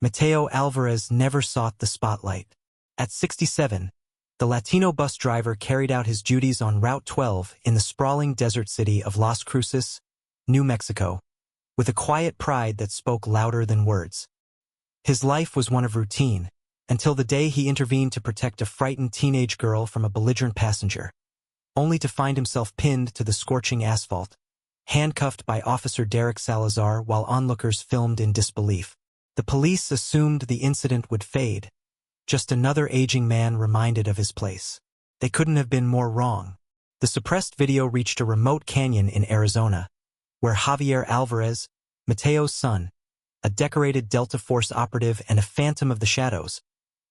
Mateo Álvarez never sought the spotlight. At 67, the Latino bus driver carried out his duties on Route 12 in the sprawling desert city of Las Cruces, New Mexico, with a quiet pride that spoke louder than words. His life was one of routine, until the day he intervened to protect a frightened teenage girl from a belligerent passenger, only to find himself pinned to the scorching asphalt, handcuffed by Officer Derek Salazar while onlookers filmed in disbelief. The police assumed the incident would fade, just another aging man reminded of his place. They couldn't have been more wrong. The suppressed video reached a remote canyon in Arizona, where Javier Álvarez, Mateo's son, a decorated Delta Force operative and a phantom of the shadows,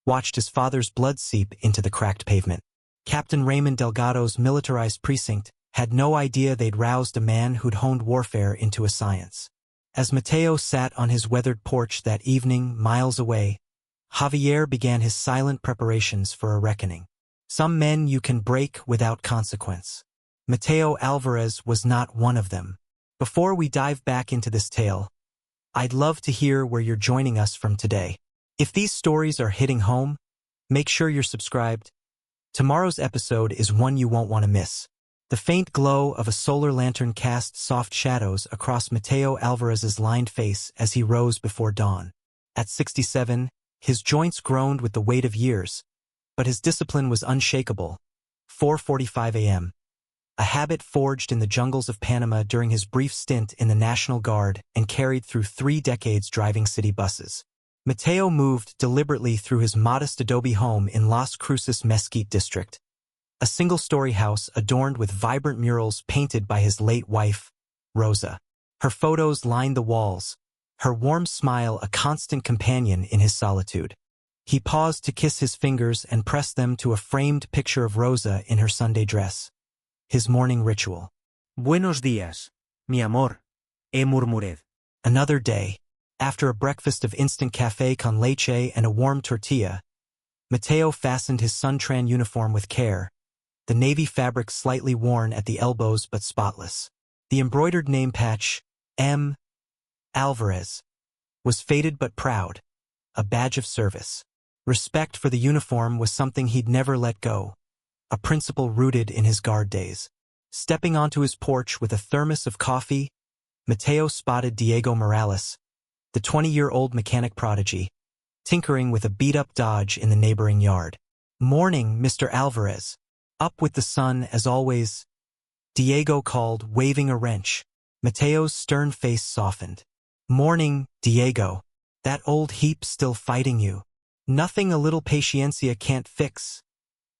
watched his father's blood seep into the cracked pavement. Captain Raymond Delgado's militarized precinct had no idea they'd roused a man who'd honed warfare into a science. As Mateo sat on his weathered porch that evening, miles away, Javier began his silent preparations for a reckoning. Some men you can break without consequence. Mateo Álvarez was not one of them. Before we dive back into this tale, I'd love to hear where you're joining us from today. If these stories are hitting home, make sure you're subscribed. Tomorrow's episode is one you won't want to miss. The faint glow of a solar lantern cast soft shadows across Mateo Álvarez's lined face as he rose before dawn. At 67, his joints groaned with the weight of years, but his discipline was unshakable. 4:45 a.m. A habit forged in the jungles of Panama during his brief stint in the National Guard and carried through 3 decades driving city buses. Mateo moved deliberately through his modest adobe home in Las Cruces Mesquite district, a single-story house adorned with vibrant murals painted by his late wife, Rosa. Her photos lined the walls, her warm smile a constant companion in his solitude. He paused to kiss his fingers and press them to a framed picture of Rosa in her Sunday dress. His morning ritual. Buenos días, mi amor, murmured. Another day. After a breakfast of instant café con leche and a warm tortilla, Mateo fastened his suntran uniform with care, the navy fabric slightly worn at the elbows but spotless. The embroidered name patch, M. Álvarez, was faded but proud, a badge of service. Respect for the uniform was something he'd never let go, a principle rooted in his guard days. Stepping onto his porch with a thermos of coffee, Mateo spotted Diego Morales, the 20-year-old mechanic prodigy, tinkering with a beat-up Dodge in the neighboring yard. "Morning, Mr. Álvarez. Up with the sun, as always," Diego called, waving a wrench. Mateo's stern face softened. "Morning, Diego. That old heap still fighting you. Nothing a little paciencia can't fix."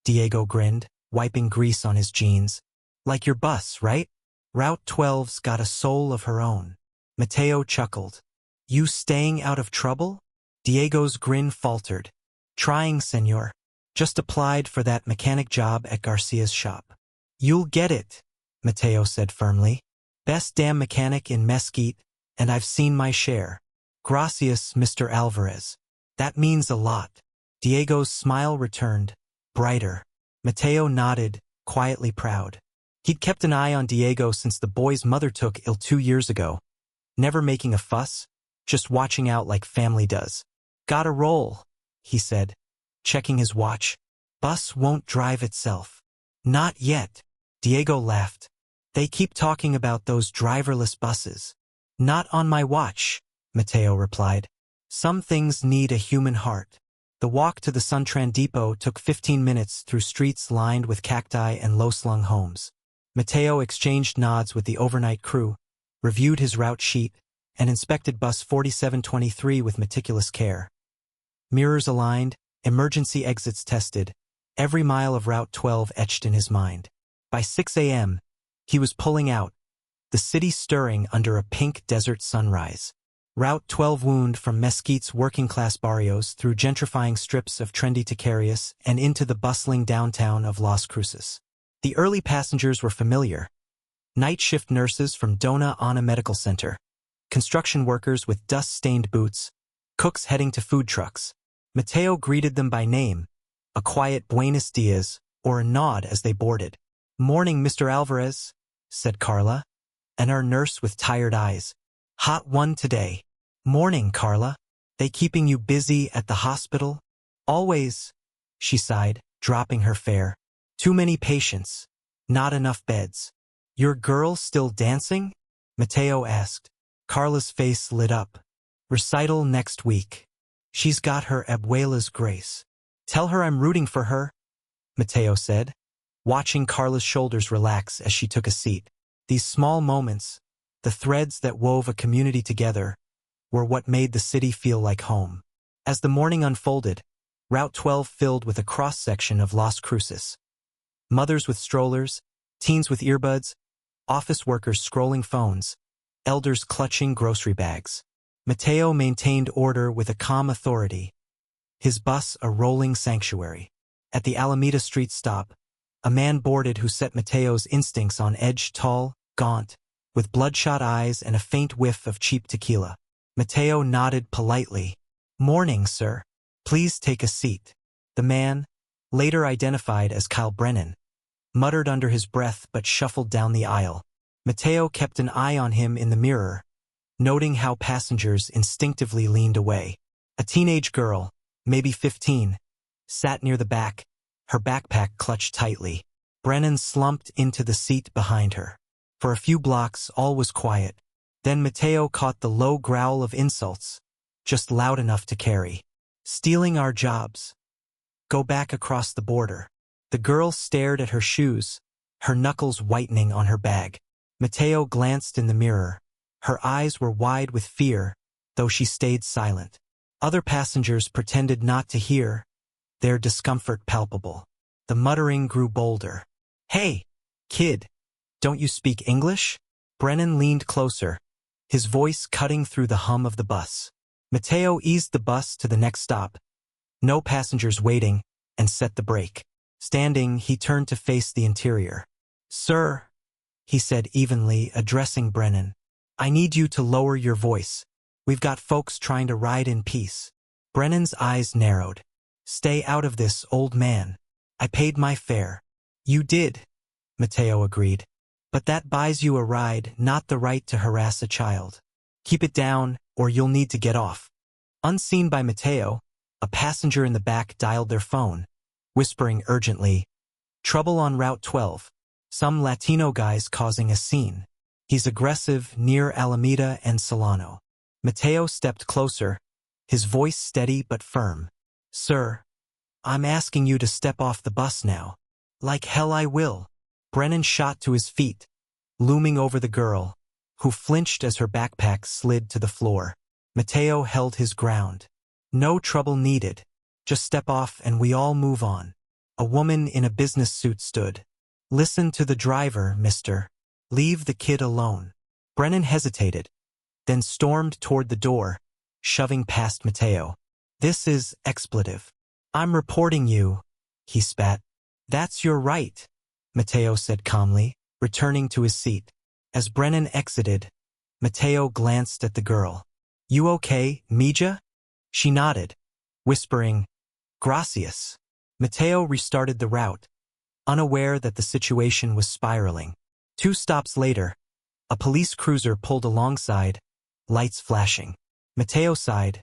Diego grinned, wiping grease on his jeans. "Like your bus, right? Route 12's got a soul of her own." Mateo chuckled. "You staying out of trouble?" Diego's grin faltered. "Trying, senor. Just applied for that mechanic job at Garcia's shop." "You'll get it," Mateo said firmly. "Best damn mechanic in Mesquite, and I've seen my share. Gracias, Mr. Álvarez. That means a lot." Diego's smile returned, brighter. Mateo nodded, quietly proud. He'd kept an eye on Diego since the boy's mother took ill 2 years ago, never making a fuss, just watching out like family does. "Gotta roll," he said, checking his watch. "Bus won't drive itself." "Not yet," Diego laughed. "They keep talking about those driverless buses." "Not on my watch," Mateo replied. "Some things need a human heart." The walk to the Suntran depot took 15 minutes through streets lined with cacti and low-slung homes. Mateo exchanged nods with the overnight crew, reviewed his route sheet, and inspected bus 4723 with meticulous care. Mirrors aligned, emergency exits tested, every mile of Route 12 etched in his mind. By 6 a.m., he was pulling out, the city stirring under a pink desert sunrise. Route 12 wound from Mesquite's working-class barrios through gentrifying strips of trendy Ticarias and into the bustling downtown of Las Cruces. The early passengers were familiar. Night shift nurses from Dona Ana Medical Center, construction workers with dust-stained boots, cooks heading to food trucks. Mateo greeted them by name, a quiet Buenos dias, or a nod as they boarded. "Morning, Mr. Álvarez," said Carla, and our nurse with tired eyes. "Hot one today." "Morning, Carla." They keeping you busy at the hospital? Always, she sighed, dropping her fare. Too many patients. Not enough beds. Your girl still dancing? Mateo asked. Carla's face lit up. Recital next week. She's got her abuela's grace. Tell her I'm rooting for her, Mateo said, watching Carla's shoulders relax as she took a seat. These small moments, the threads that wove a community together, were what made the city feel like home. As the morning unfolded, Route 12 filled with a cross-section of Las Cruces. Mothers with strollers, teens with earbuds, office workers scrolling phones, elders clutching grocery bags. Mateo maintained order with a calm authority, his bus a rolling sanctuary. At the Alameda Street stop, a man boarded who set Mateo's instincts on edge, tall, gaunt, with bloodshot eyes and a faint whiff of cheap tequila. Mateo nodded politely. Morning, sir. Please take a seat. The man, later identified as Kyle Brennan, muttered under his breath but shuffled down the aisle. Mateo kept an eye on him in the mirror, noting how passengers instinctively leaned away. A teenage girl, maybe 15, sat near the back, her backpack clutched tightly. Brennan slumped into the seat behind her. For a few blocks, all was quiet. Then Mateo caught the low growl of insults, just loud enough to carry. Stealing our jobs. Go back across the border. The girl stared at her shoes, her knuckles whitening on her bag. Mateo glanced in the mirror. Her eyes were wide with fear, though she stayed silent. Other passengers pretended not to hear, their discomfort palpable. The muttering grew bolder. Hey, kid, don't you speak English? Brennan leaned closer, his voice cutting through the hum of the bus. Mateo eased the bus to the next stop, no passengers waiting, and set the brake. Standing, he turned to face the interior. Sir, he said evenly, addressing Brennan, I need you to lower your voice. We've got folks trying to ride in peace. Brennan's eyes narrowed. Stay out of this, old man. I paid my fare. You did, Mateo agreed. But that buys you a ride, not the right to harass a child. Keep it down, or you'll need to get off. Unseen by Mateo, a passenger in the back dialed their phone, whispering urgently, Trouble on Route 12. Some Latino guy's causing a scene. He's aggressive near Alameda and Solano. Mateo stepped closer, his voice steady but firm. Sir, I'm asking you to step off the bus now. Like hell I will. Brennan shot to his feet, looming over the girl, who flinched as her backpack slid to the floor. Mateo held his ground. No trouble needed. Just step off and we all move on. A woman in a business suit stood. Listen to the driver, mister. Leave the kid alone. Brennan hesitated, then stormed toward the door, shoving past Mateo. This is expletive. I'm reporting you, he spat. That's your right, Mateo said calmly, returning to his seat. As Brennan exited, Mateo glanced at the girl. You okay, Mija? She nodded, whispering, Gracias. Mateo restarted the route, unaware that the situation was spiraling. 2 stops later, a police cruiser pulled alongside, lights flashing. Mateo sighed.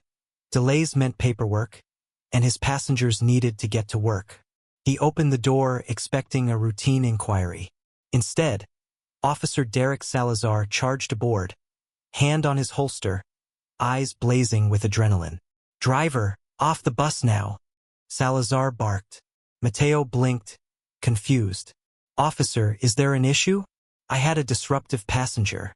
Delays meant paperwork, and his passengers needed to get to work. He opened the door expecting a routine inquiry. Instead, Officer Derek Salazar charged aboard, hand on his holster, eyes blazing with adrenaline. Driver, off the bus now, Salazar barked. Mateo blinked, confused. Officer, is there an issue? I had a disruptive passenger,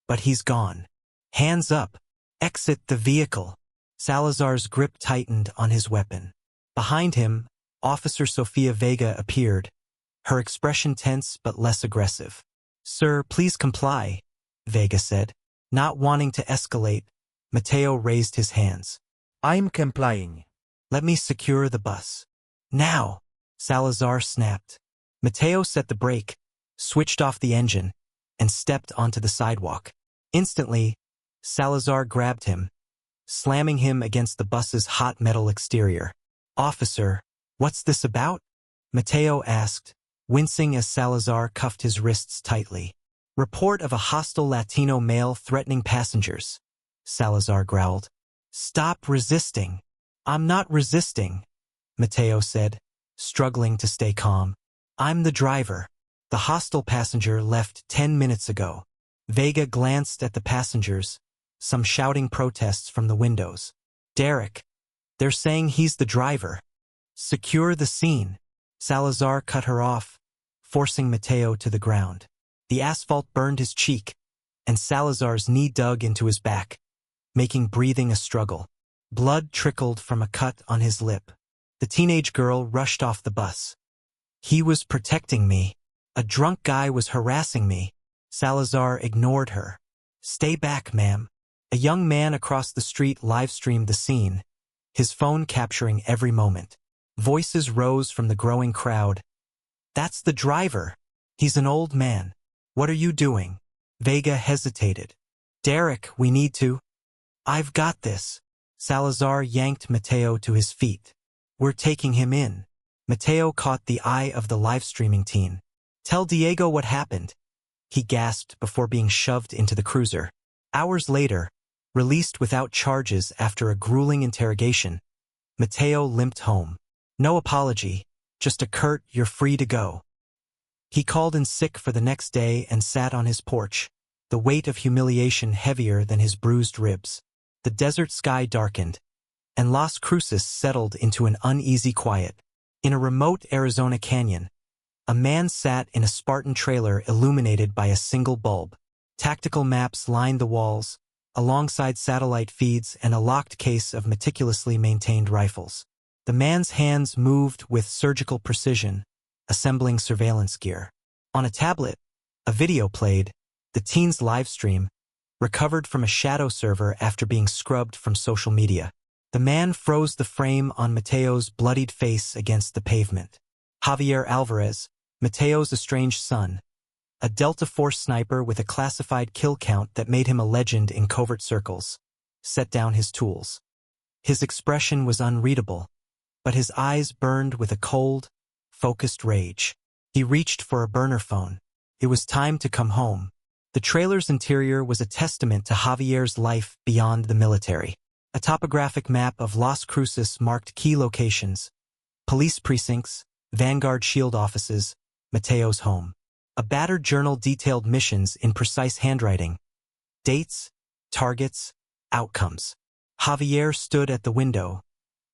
but he's gone. Hands up. Exit the vehicle. Salazar's grip tightened on his weapon. Behind him, Officer Sofia Vega appeared, her expression tense but less aggressive. Sir, please comply, Vega said. Not wanting to escalate, Mateo raised his hands. I'm complying. Let me secure the bus. Now, Salazar snapped. Mateo set the brake, switched off the engine, and stepped onto the sidewalk. Instantly, Salazar grabbed him, slamming him against the bus's hot metal exterior. Officer, what's this about? Mateo asked, wincing as Salazar cuffed his wrists tightly. Report of a hostile Latino male threatening passengers, Salazar growled. Stop resisting. I'm not resisting, Mateo said, struggling to stay calm. I'm the driver. The hostile passenger left 10 minutes ago. Vega glanced at the passengers, some shouting protests from the windows. Derek, they're saying he's the driver. Secure the scene. Salazar cut her off, forcing Mateo to the ground. The asphalt burned his cheek, and Salazar's knee dug into his back, making breathing a struggle. Blood trickled from a cut on his lip. The teenage girl rushed off the bus. He was protecting me. A drunk guy was harassing me. Salazar ignored her. Stay back, ma'am. A young man across the street live-streamed the scene, his phone capturing every moment. Voices rose from the growing crowd. That's the driver. He's an old man. What are you doing? Vega hesitated. Derek, we need to. I've got this. Salazar yanked Mateo to his feet. We're taking him in. Mateo caught the eye of the live-streaming teen. Tell Diego what happened, he gasped before being shoved into the cruiser. Hours later, released without charges after a grueling interrogation, Mateo limped home. No apology, just a curt, you're free to go. He called in sick for the next day and sat on his porch, the weight of humiliation heavier than his bruised ribs. The desert sky darkened, and Las Cruces settled into an uneasy quiet. In a remote Arizona canyon, a man sat in a Spartan trailer illuminated by a single bulb. Tactical maps lined the walls, alongside satellite feeds and a locked case of meticulously maintained rifles. The man's hands moved with surgical precision, assembling surveillance gear. On a tablet, a video played, the teen's live stream, recovered from a shadow server after being scrubbed from social media. The man froze the frame on Mateo's bloodied face against the pavement. Javier Álvarez, Mateo's estranged son, a Delta Force sniper with a classified kill count that made him a legend in covert circles, set down his tools. His expression was unreadable, but his eyes burned with a cold, focused rage. He reached for a burner phone. It was time to come home. The trailer's interior was a testament to Javier's life beyond the military. A topographic map of Las Cruces marked key locations: police precincts, Vanguard Shield offices, Mateo's home. A battered journal detailed missions in precise handwriting: dates, targets, outcomes. Javier stood at the window,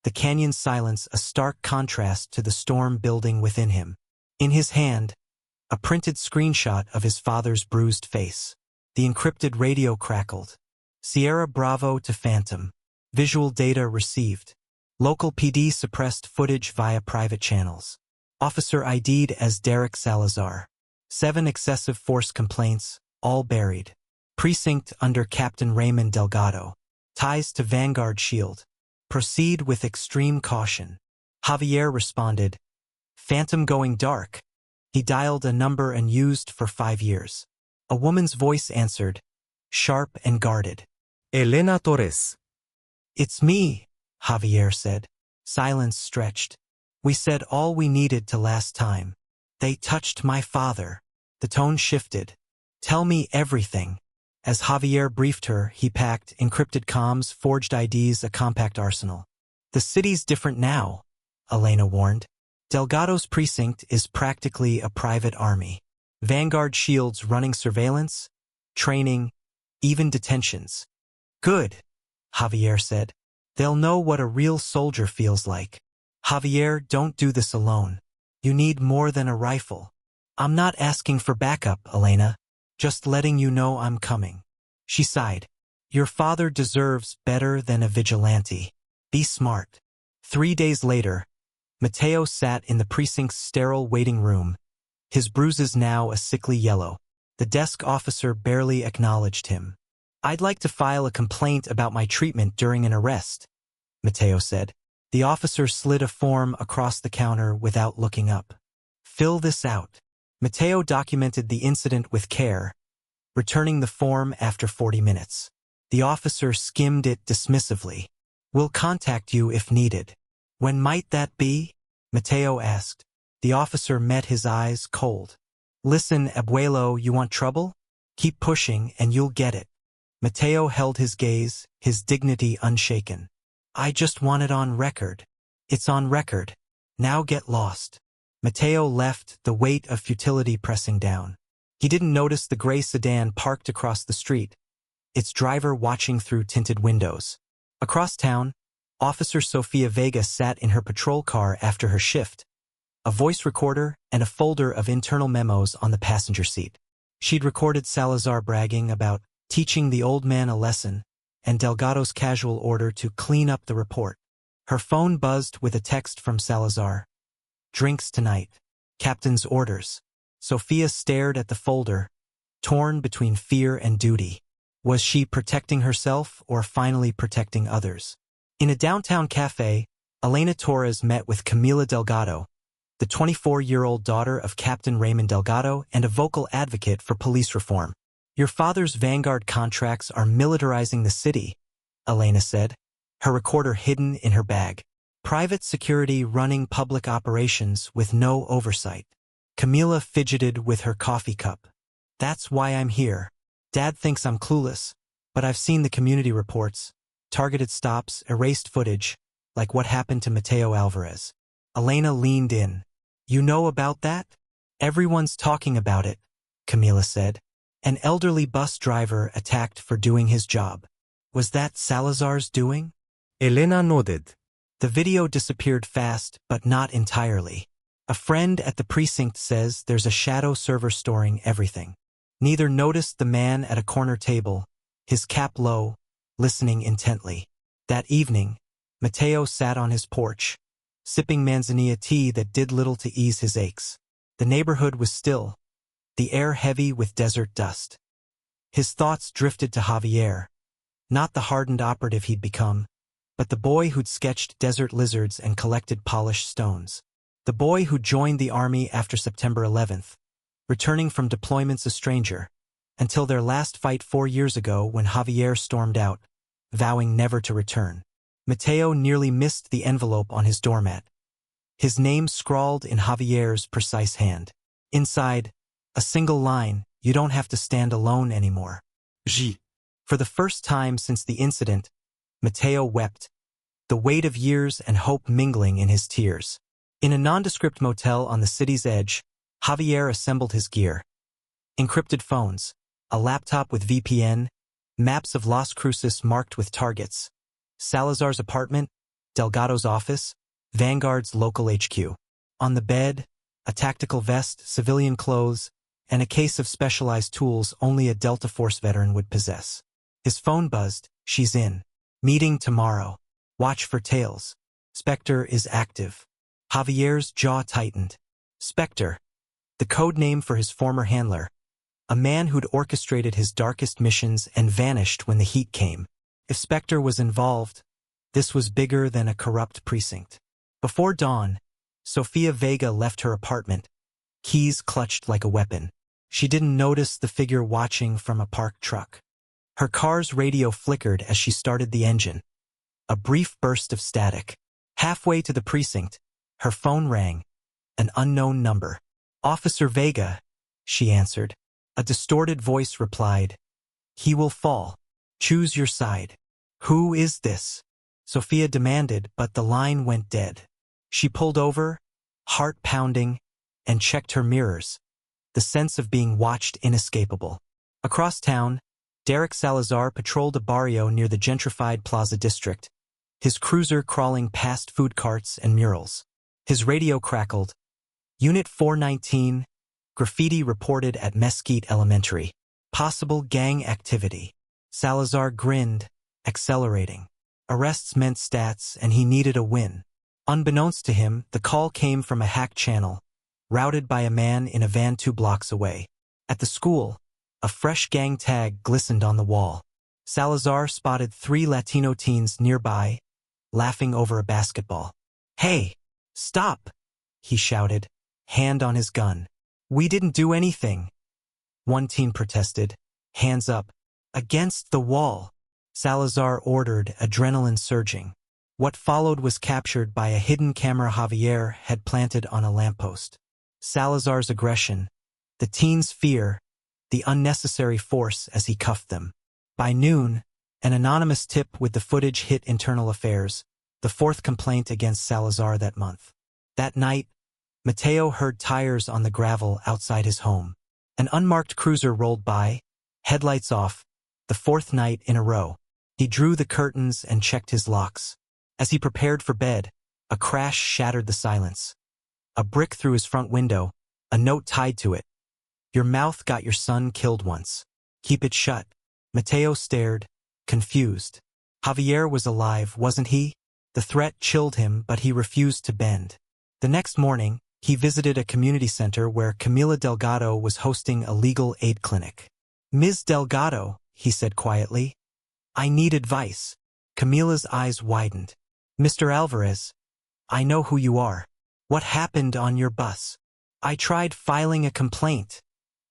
the canyon's silence a stark contrast to the storm building within him. In his hand, a printed screenshot of his father's bruised face. The encrypted radio crackled. Sierra Bravo to Phantom. Visual data received. Local PD suppressed footage via private channels. Officer ID'd as Derek Salazar. 7 excessive force complaints, all buried. Precinct under Captain Raymond Delgado. Ties to Vanguard Shield. Proceed with extreme caution. Javier responded, Phantom going dark. He dialed a number unused for 5 years. A woman's voice answered, sharp and guarded. Elena Torres. It's me, Javier said. Silence stretched. We said all we needed to last time. They touched my father. The tone shifted. Tell me everything. As Javier briefed her, he packed encrypted comms, forged IDs, a compact arsenal. The city's different now, Elena warned. Delgado's precinct is practically a private army. Vanguard Shield's running surveillance, training, even detentions. Good, Javier said. They'll know what a real soldier feels like. Javier, don't do this alone. You need more than a rifle. I'm not asking for backup, Elena. Just letting you know I'm coming. She sighed. Your father deserves better than a vigilante. Be smart. 3 days later, Mateo sat in the precinct's sterile waiting room, his bruises now a sickly yellow. The desk officer barely acknowledged him. I'd like to file a complaint about my treatment during an arrest, Mateo said. The officer slid a form across the counter without looking up. Fill this out. Mateo documented the incident with care, returning the form after 40 minutes. The officer skimmed it dismissively. We'll contact you if needed. When might that be? Mateo asked. The officer met his eyes cold. Listen, abuelo, you want trouble? Keep pushing and you'll get it. Mateo held his gaze, his dignity unshaken. I just want it on record. It's on record. Now get lost. Mateo left, the weight of futility pressing down. He didn't notice the gray sedan parked across the street, its driver watching through tinted windows. Across town, Officer Sofia Vega sat in her patrol car after her shift, a voice recorder and a folder of internal memos on the passenger seat. She'd recorded Salazar bragging about teaching the old man a lesson and Delgado's casual order to clean up the report. Her phone buzzed with a text from Salazar. Drinks tonight. Captain's orders. Sofia stared at the folder, torn between fear and duty. Was she protecting herself or finally protecting others? In a downtown cafe, Elena Torres met with Camila Delgado, the 24-year-old daughter of Captain Raymond Delgado and a vocal advocate for police reform. Your father's Vanguard contracts are militarizing the city, Elena said, her recorder hidden in her bag. Private security running public operations with no oversight. Camila fidgeted with her coffee cup. That's why I'm here. Dad thinks I'm clueless, but I've seen the community reports, targeted stops, erased footage, like what happened to Mateo Álvarez. Elena leaned in. You know about that? Everyone's talking about it, Camila said. An elderly bus driver attacked for doing his job. Was that Salazar's doing? Elena nodded. The video disappeared fast, but not entirely. A friend at the precinct says there's a shadow server storing everything. Neither noticed the man at a corner table, his cap low, listening intently. That evening, Mateo sat on his porch, sipping manzanilla tea that did little to ease his aches. The neighborhood was still, the air heavy with desert dust. His thoughts drifted to Javier, not the hardened operative he'd become, but the boy who'd sketched desert lizards and collected polished stones. The boy who joined the army after September 11th, returning from deployments a stranger, until their last fight 4 years ago when Javier stormed out, vowing never to return. Mateo nearly missed the envelope on his doormat, his name scrawled in Javier's precise hand. Inside, a single line, you don't have to stand alone anymore. J. For the first time since the incident, Mateo wept, the weight of years and hope mingling in his tears. In a nondescript motel on the city's edge, Javier assembled his gear. Encrypted phones, a laptop with VPN, maps of Las Cruces marked with targets. Salazar's apartment, Delgado's office, Vanguard's local HQ. On the bed, a tactical vest, civilian clothes, and a case of specialized tools only a Delta Force veteran would possess. His phone buzzed. She's in. Meeting tomorrow. Watch for tails. Spectre is active. Javier's jaw tightened. Spectre, the code name for his former handler, a man who'd orchestrated his darkest missions and vanished when the heat came. If Spectre was involved, this was bigger than a corrupt precinct. Before dawn, Sofia Vega left her apartment, keys clutched like a weapon. She didn't notice the figure watching from a parked truck. Her car's radio flickered as she started the engine. A brief burst of static. Halfway to the precinct, her phone rang. An unknown number. Officer Vega, she answered. A distorted voice replied, he will fall. Choose your side. Who is this? Sofia demanded, but the line went dead. She pulled over, heart pounding, and checked her mirrors, the sense of being watched inescapable. Across town, Derek Salazar patrolled a barrio near the gentrified Plaza District, his cruiser crawling past food carts and murals. His radio crackled. Unit 419, graffiti reported at Mesquite Elementary. Possible gang activity. Salazar grinned, accelerating. Arrests meant stats, and he needed a win. Unbeknownst to him, the call came from a hack channel, routed by a man in a van 2 blocks away. At the school, a fresh gang tag glistened on the wall. Salazar spotted 3 Latino teens nearby, laughing over a basketball. Hey, stop, he shouted, hand on his gun. We didn't do anything. One teen protested, hands up. Against the wall, Salazar ordered, adrenaline surging. What followed was captured by a hidden camera Javier had planted on a lamppost. Salazar's aggression, the teens' fear, the unnecessary force as he cuffed them. By noon, an anonymous tip with the footage hit Internal Affairs, the fourth complaint against Salazar that month. That night, Mateo heard tires on the gravel outside his home. An unmarked cruiser rolled by, headlights off, the fourth night in a row. He drew the curtains and checked his locks. As he prepared for bed, a crash shattered the silence. A brick through his front window, a note tied to it. Your mouth got your son killed once. Keep it shut. Mateo stared, confused. Javier was alive, wasn't he? The threat chilled him, but he refused to bend. The next morning, he visited a community center where Camila Delgado was hosting a legal aid clinic. Ms. Delgado, he said quietly, I need advice. Camila's eyes widened. Mr. Álvarez, I know who you are. What happened on your bus? I tried filing a complaint.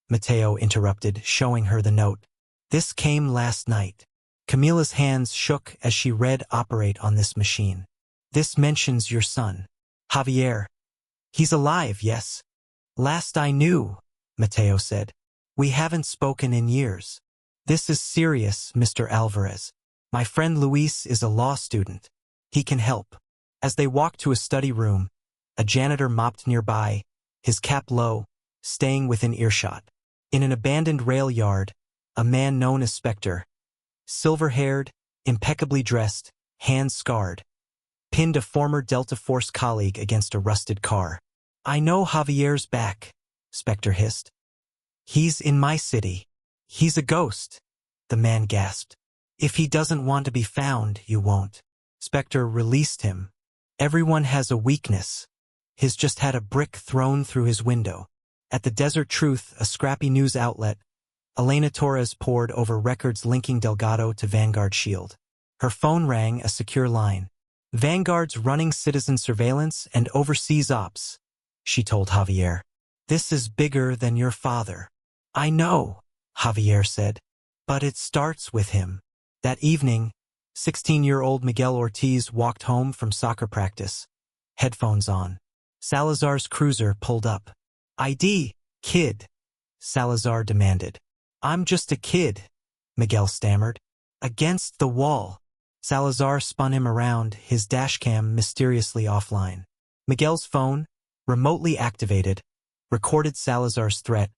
Mateo interrupted, showing her the note. This came last night. Camila's hands shook as she read operate on this machine. This mentions your son. Javier. He's alive, yes? Last I knew, Mateo said. We haven't spoken in years. This is serious, Mr. Álvarez. My friend Luis is a law student. He can help. As they walked to a study room, a janitor mopped nearby, his cap low, staying within earshot. In an abandoned rail yard, a man known as Spectre, silver-haired, impeccably dressed, hands scarred, pinned a former Delta Force colleague against a rusted car. I know Javier's back, Spectre hissed. He's in my city. He's a ghost, the man gasped. If he doesn't want to be found, you won't. Spectre released him. Everyone has a weakness. He's just had a brick thrown through his window. At the Desert Truth, a scrappy news outlet, Elena Torres pored over records linking Delgado to Vanguard Shield. Her phone rang a secure line. Vanguard's running citizen surveillance and overseas ops, she told Javier. This is bigger than your father. I know, Javier said, but it starts with him. That evening, 16-year-old Miguel Ortiz walked home from soccer practice, headphones on. Salazar's cruiser pulled up. ID, kid, Salazar demanded. I'm just a kid, Miguel stammered. Against the wall. Salazar spun him around, his dashcam mysteriously offline. Miguel's phone, remotely activated, recorded Salazar's threat.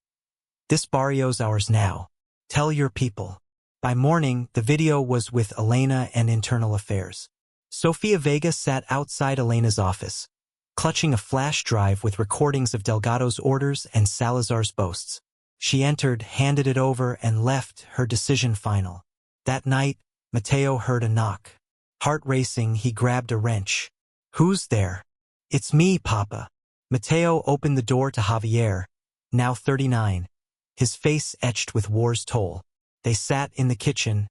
This barrio's ours now. Tell your people. By morning, the video was with Elena and Internal Affairs. Sofia Vega sat outside Elena's office, clutching a flash drive with recordings of Delgado's orders and Salazar's boasts. She entered, handed it over, and left, her decision final. That night, Mateo heard a knock. Heart racing, he grabbed a wrench. Who's there? It's me, Papa. Mateo opened the door to Javier, now 39, his face etched with war's toll. They sat in the kitchen,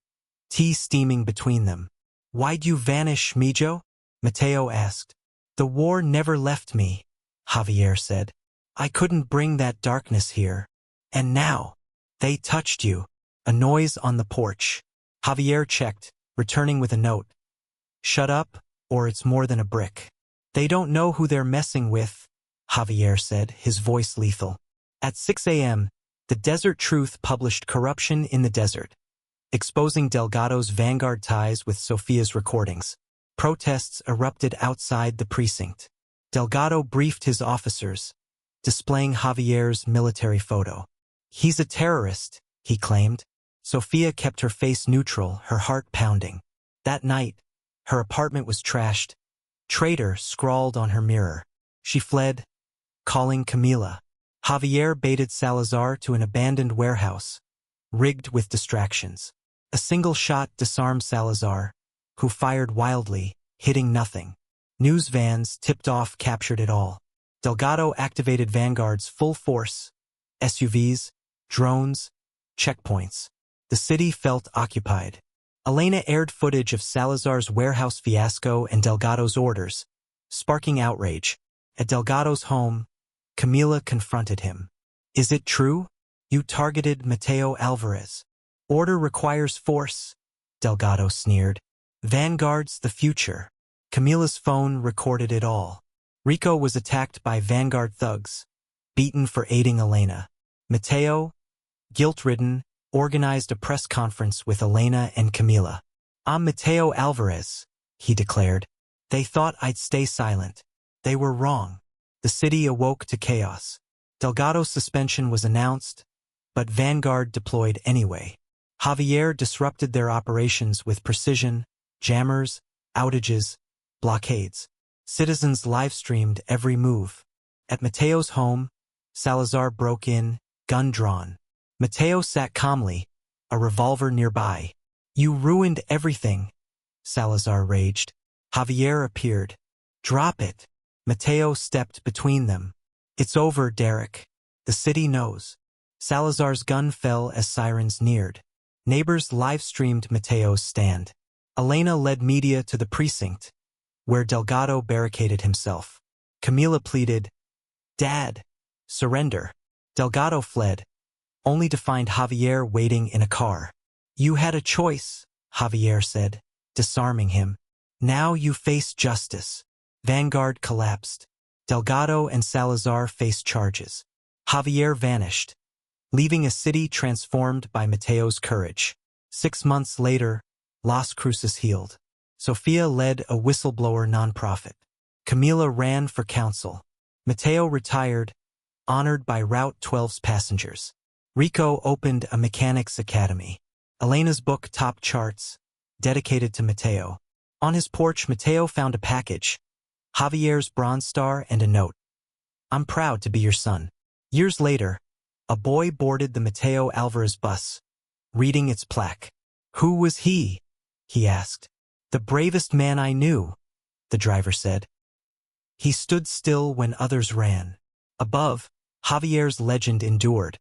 tea steaming between them. Why'd you vanish, Mijo? Mateo asked. The war never left me, Javier said. I couldn't bring that darkness here. And now, they touched you. A noise on the porch. Javier checked, returning with a note. Shut up, or it's more than a brick. They don't know who they're messing with, Javier said, his voice lethal. At 6 a.m., the Desert Truth published Corruption in the Desert, exposing Delgado's Vanguard ties with Sofia's recordings. Protests erupted outside the precinct. Delgado briefed his officers, displaying Javier's military photo. He's a terrorist, he claimed. Sofia kept her face neutral, her heart pounding. That night, her apartment was trashed. Traitor scrawled on her mirror. She fled, calling Camila. Javier baited Salazar to an abandoned warehouse, rigged with distractions. A single shot disarmed Salazar, who fired wildly, hitting nothing. News vans tipped off captured it all. Delgado activated Vanguard's full force, SUVs, drones, checkpoints. The city felt occupied. Elena aired footage of Salazar's warehouse fiasco and Delgado's orders, sparking outrage. At Delgado's home, Camila confronted him. Is it true? You targeted Mateo Álvarez. Order requires force, Delgado sneered. Vanguard's the future. Camila's phone recorded it all. Rico was attacked by Vanguard thugs, beaten for aiding Elena. Mateo, guilt-ridden, organized a press conference with Elena and Camila. "I'm Mateo Álvarez," he declared. "They thought I'd stay silent. They were wrong." The city awoke to chaos. Delgado's suspension was announced, but Vanguard deployed anyway. Javier disrupted their operations with precision, jammers, outages, blockades. Citizens live-streamed every move. At Mateo's home, Salazar broke in, gun drawn. Mateo sat calmly, a revolver nearby. "You ruined everything," Salazar raged. Javier appeared. "Drop it." Mateo stepped between them. "It's over, Derek. The city knows." Salazar's gun fell as sirens neared. Neighbors live-streamed Mateo's stand. Elena led media to the precinct, where Delgado barricaded himself. Camila pleaded, "Dad, surrender." Delgado fled, only to find Javier waiting in a car. "You had a choice," Javier said, disarming him. "Now you face justice." Vanguard collapsed. Delgado and Salazar faced charges. Javier vanished, leaving a city transformed by Mateo's courage. 6 months later, Las Cruces healed. Sofia led a whistleblower nonprofit. Camila ran for council. Mateo retired, honored by Route 12's passengers. Rico opened a mechanics academy. Elena's book topped charts, dedicated to Mateo. On his porch, Mateo found a package, Javier's Bronze Star and a note. "I'm proud to be your son." Years later, a boy boarded the Mateo Álvarez bus, reading its plaque. "Who was he?" he asked. "The bravest man I knew," the driver said. "He stood still when others ran." Above, Javier's legend endured,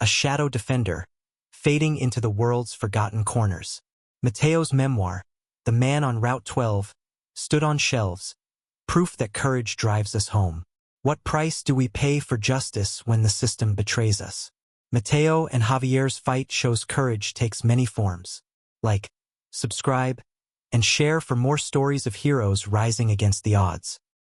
a shadow defender, fading into the world's forgotten corners. Mateo's memoir, The Man on Route 12, stood on shelves, proof that courage drives us home. What price do we pay for justice when the system betrays us? Mateo and Javier's fight shows courage takes many forms. Like, subscribe, and share for more stories of heroes rising against the odds.